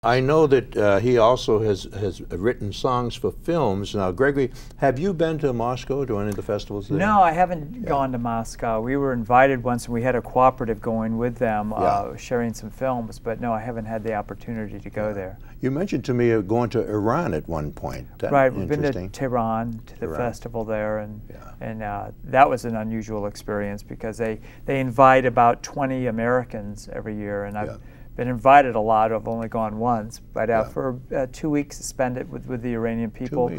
I know that he also has written songs for films. Now, Gregory, have you been to Moscow to any of the festivals there? No, I haven't gone to Moscow. We were invited once, and we had a cooperative going with them, sharing some films. But no, I haven't had the opportunity to go there. You mentioned to me going to Iran at one point. Right, we've been to Tehran, to the festival there, and that was an unusual experience because they invite about 20 Americans every year, and I've been invited a lot. I've only gone once, but for 2 weeks to spend it with the Iranian people.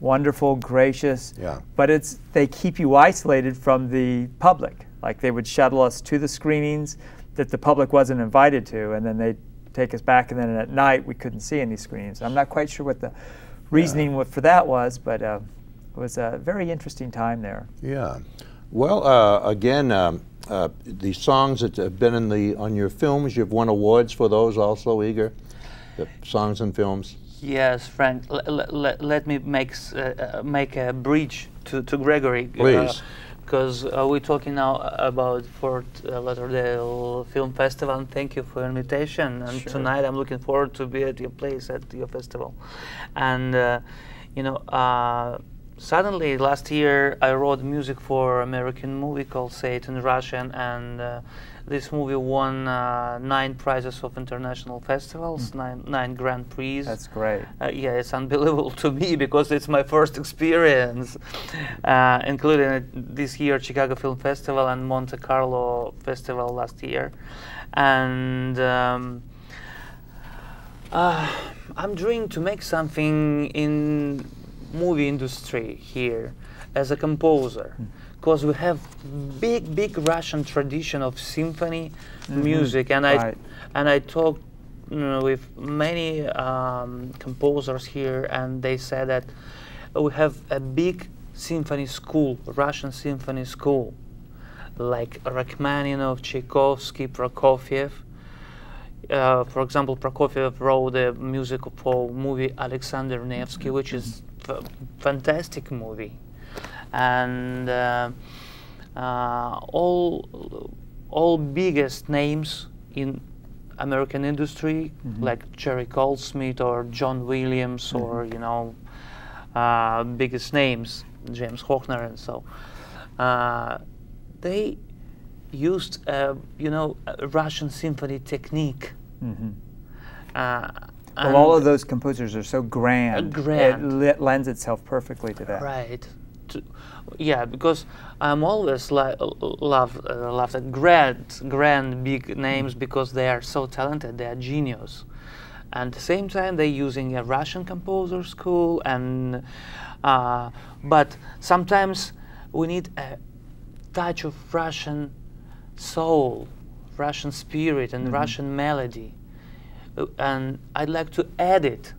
Wonderful, gracious, but they keep you isolated from the public. Like they would shuttle us to the screenings that the public wasn't invited to, and then they'd take us back, and then at night we couldn't see any screenings. I'm not quite sure what the reasoning for that was, but it was a very interesting time there. Yeah. Well, again, the songs that have been on your films, you've won awards for those also, Igor? The songs and films? Yes, Frank. Let me make a bridge to Gregory. Please. Because we're talking now about Fort Lauderdale Film Festival, and thank you for your invitation. And tonight I'm looking forward to be at your place, at your festival. And, you know, suddenly last year I wrote music for an American movie called Say It in Russian, and this movie won 9 prizes of international festivals, nine Grand Prix. That's great. Yeah, it's unbelievable to me because it's my first experience, including this year Chicago Film Festival and Monte Carlo Festival last year. And I'm trying to make something in movie industry here as a composer, because we have big Russian tradition of symphony music, and I talked with many composers here, and they said that we have a big symphony school, Russian symphony school, like Rachmaninoff, Tchaikovsky, Prokofiev. For example, Prokofiev wrote the music for movie Alexander Nevsky, which is fantastic movie, and all biggest names in American industry, like Jerry Goldsmith or John Williams, or you know, biggest names, James Hochner, and so they used you know, a Russian symphony technique. Well, all of those composers are so grand. It lends itself perfectly to that. Right. Yeah, because I'm always love the grand big names because they are so talented. They are genius. And at the same time, they're using a Russian composer school, and but sometimes we need a touch of Russian soul, Russian spirit, and Russian melody. And I'd like to add it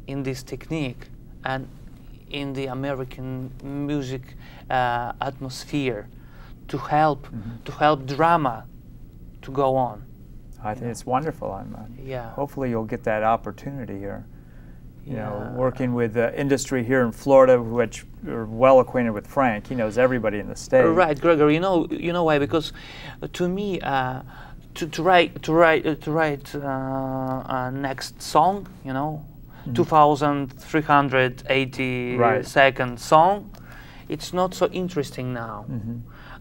in this technique and in the American music atmosphere to help drama to go on. I think it's wonderful. Hopefully you'll get that opportunity here. You know, working with the industry here in Florida, which are well acquainted with Frank. He knows everybody in the state. Right, Gregory. You know why? Because to me, to write next song, you know, 2,380 second song, it's not so interesting now.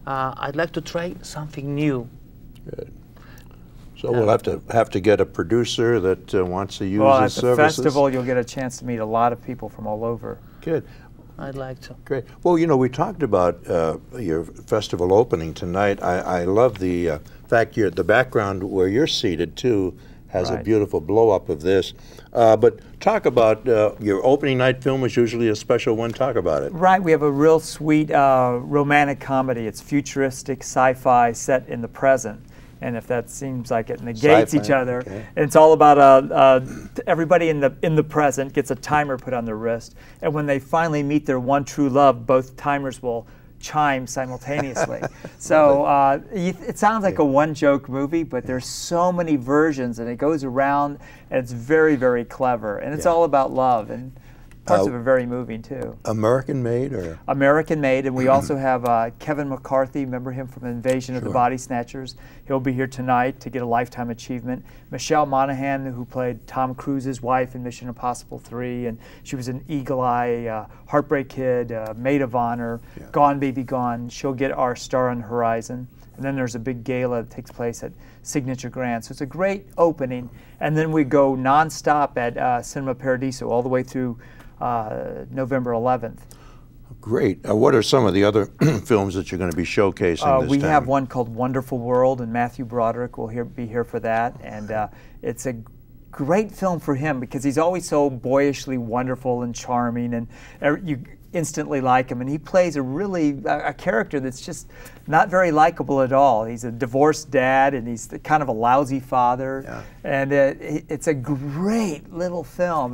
I'd like to try something new. Good. So we'll have to get a producer that wants to use his services. Well, at the festival, you'll get a chance to meet a lot of people from all over. Good. I'd like to. Great. Well, you know, we talked about your festival opening tonight. I love the fact the background where you're seated, too, has a beautiful blow-up of this. But talk about your opening night film is usually a special one. Talk about it. Right. We have a real sweet romantic comedy. It's futuristic sci-fi set in the present. And if that seems like it negates each other, and it's all about everybody in the present gets a timer put on their wrist, and when they finally meet their one true love, both timers will chime simultaneously. So it sounds like a one-joke movie, but there's so many versions, and it goes around, and it's very, very clever, and it's all about love. And Parts of it are very moving too. American made or? American made, and we also have Kevin McCarthy, remember him from Invasion of the Body Snatchers? He'll be here tonight to get a Lifetime Achievement. Michelle Monaghan, who played Tom Cruise's wife in Mission Impossible 3, and she was an Eagle Eye, Heartbreak Kid, Maid of Honor, Gone Baby Gone. She'll get our Star on the Horizon. And then there's a big gala that takes place at Signature Grand. So it's a great opening. And then we go nonstop at Cinema Paradiso all the way through November 11th. Great. What are some of the other films that you're going to be showcasing this we time? have one called Wonderful World, and Matthew Broderick will be here for that. And it's a great film for him because he's always so boyishly wonderful and charming, and you instantly like him. And he plays a character that's just not very likable at all. He's a divorced dad, and he's kind of a lousy father. Yeah. And it's a great little film.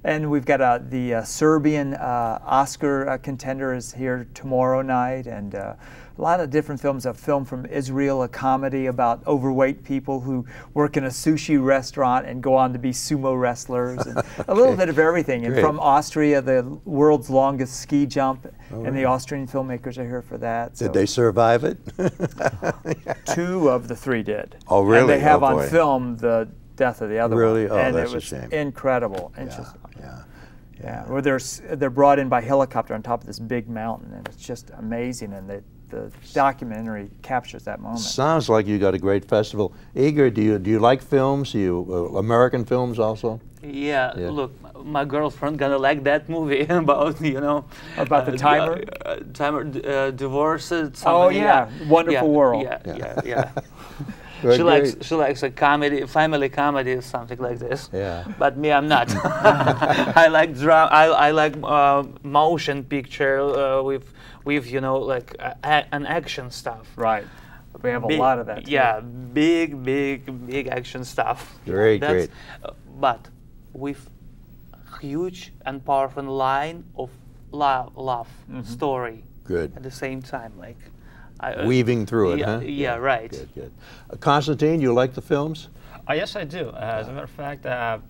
And we've got the Serbian Oscar contender is here tomorrow night, and a lot of different films. A film from Israel, a comedy about overweight people who work in a sushi restaurant and go on to be sumo wrestlers, and a little bit of everything. And from Austria, the world's longest ski jump, and the Austrian filmmakers are here for that. Did they survive it? 2 of the 3 did. Oh, really? And they have on film the death of the other one. Really? Oh, and that's it was a shame. Incredible. Yeah. Where they're brought in by helicopter on top of this big mountain, and it's just amazing. And the documentary captures that moment. Sounds like you got a great festival. Igor, do you like films? American films also? Yeah. Look, my girlfriend gonna like that movie about about the timer, divorce. Oh yeah, Wonderful World. Yeah. She likes a comedy, family comedy, or something like this. Yeah. But me, I'm not. I like drama. I like motion picture with like an action stuff. Right. We have a lot of that too. Yeah, big action stuff. Great. But with huge and powerful line of love story. Good. At the same time, like. Weaving through it, huh? Yeah, right. Good. Constantine, you like the films? Yes, I do. As a matter of fact, I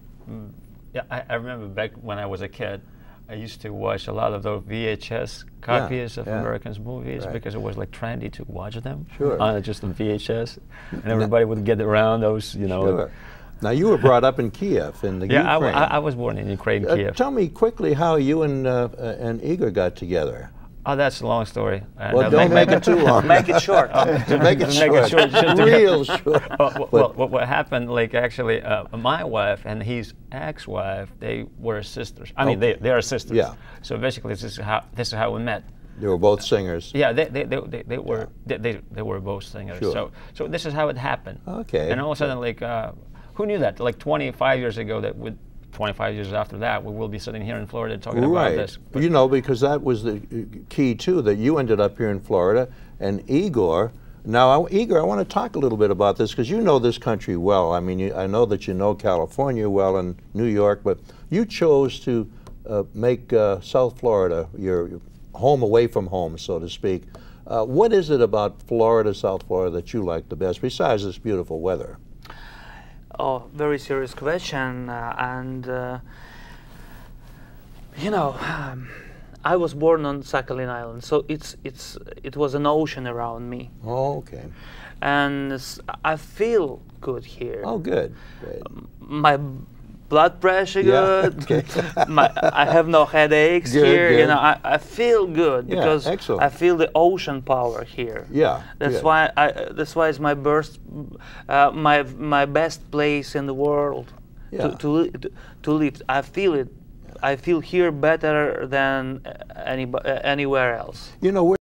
remember back when I was a kid, I used to watch a lot of those VHS copies of Americans movies because it was like trendy to watch them on just the VHS, and everybody would get around those, Sure. Now you were brought up in Kiev, in the Ukraine. I was born in Ukraine, Kiev. Tell me quickly how you and Igor got together. Oh, that's a long story. Well, don't make it too long. Make it short. Make it short. Real short. Well, what happened? Like actually, my wife and his ex-wife, they were sisters. I mean, they are sisters. Yeah. So basically, this is how we met. They were both singers. Yeah, they were both singers. Sure. So this is how it happened. Okay. And all of a sudden, like, who knew that? Like 25 years ago, 25 years after that, we will be sitting here in Florida talking about this. But because that was the key too, that you ended up here in Florida, and Igor. Now, Igor, I want to talk a little bit about this because you know this country well. I mean, I know that you know California well and New York, but you chose to make South Florida your home away from home, so to speak. What is it about Florida, South Florida, that you like the best, besides this beautiful weather? Oh, very serious question, I was born on Sakhalin Island, so it was an ocean around me. Oh, okay. And I feel good here. Oh, good. My blood pressure good. Okay. I have no headaches here. Good. I feel good because excellent. I feel the ocean power here. Yeah. That's why it's my my best place in the world to live. I feel it. I feel here better than anywhere else.